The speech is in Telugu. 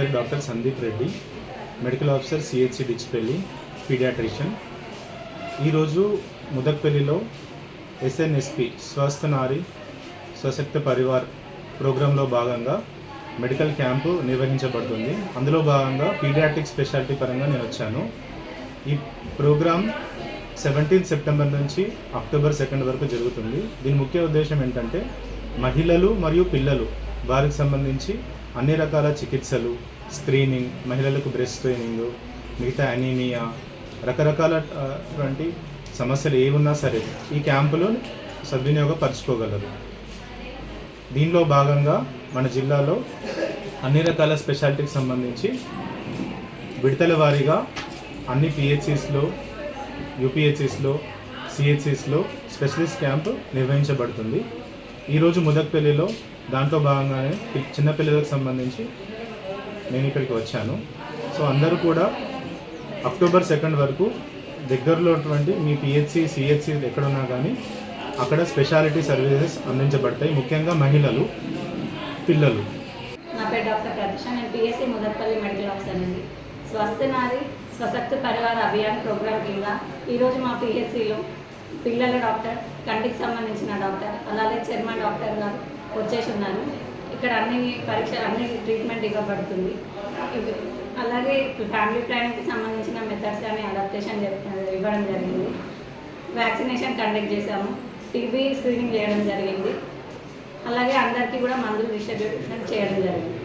పేరు doctor Sandeep Reddy, medical officer CHC Dichpally, paediatrician. ఈరోజు ముదక్పల్లిలో ఎస్ఎన్ఎస్పి స్వస్థ నారి సశక్త పరివార్ ప్రోగ్రాంలో భాగంగా మెడికల్ క్యాంపు నిర్వహించబడుతుంది. అందులో భాగంగా పీడియాట్రిక్ స్పెషాలిటీ పరంగా నేను వచ్చాను. ఈ ప్రోగ్రాం 17 సెప్టెంబర్ నుంచి అక్టోబర్ 2 వరకు జరుగుతుంది. దీని ముఖ్య ఉద్దేశం ఏంటంటే మహిళలు మరియు పిల్లలు వారికి సంబంధించి అన్ని రకాల చికిత్సలు, స్క్రీనింగ్, మహిళలకు బ్రెస్ట్ స్క్రీనింగ్, మిగతా అనీమియా, రకరకాలటువంటి సమస్యలు ఏ ఉన్నా సరే ఈ క్యాంపులో సద్వినియోగపరచుకోగలరు. దీనిలో భాగంగా మన జిల్లాలో అన్ని రకాల స్పెషాలిటీకి సంబంధించి విడతల వారీగా అన్ని పిహెచ్సిస్లో, యూపీహెచ్సిస్లో, సిహెచ్సిస్లో స్పెషలిస్ట్ క్యాంపు నిర్వహించబడుతుంది. ఈరోజు ముదక్పల్లిలో దాంట్లో భాగంగానే చిన్నపిల్లలకు సంబంధించి నేను ఇక్కడికి వచ్చాను. సో అందరూ కూడా అక్టోబర్ 2 వరకు దగ్గరలో ఉన్నటువంటి మీ పిహెచ్సి, సిహెచ్సి ఎక్కడున్నా కానీ అక్కడ స్పెషాలిటీ సర్వీసెస్ అందించబడతాయి, ముఖ్యంగా మహిళలు, పిల్లలు. నా పేరు డాక్టర్ ప్రదీక్ష, నేను పిఎస్సి ముదక్పల్లి మెడికల్ ఆఫీసర్ అండి. స్వస్థ నారి స్వశక్తి పరివార్ అభియాన్ ప్రోగ్రాం కింద ఈరోజు మా పిహెచ్సిలో పిల్లల డాక్టర్, కంటికి సంబంధించిన డాక్టర్, అలాగే చర్మ డాక్టర్ గారు వచ్చేసి ఉన్నారు. ఇక్కడ అన్ని పరీక్షలు, అన్ని ట్రీట్మెంట్ ఇవ్వబడుతుంది. అలాగే ఫ్యామిలీ ప్లానింగ్కి సంబంధించిన మెథడ్స్ కానీ అడాప్టేషన్ ఇవ్వడం జరిగింది. వ్యాక్సినేషన్ కండక్ట్ చేశాము, టీబీ స్క్రీనింగ్ చేయడం జరిగింది. అలాగే అందరికీ కూడా మందులు డిస్ట్రిబ్యూషన్ చేయడం జరిగింది.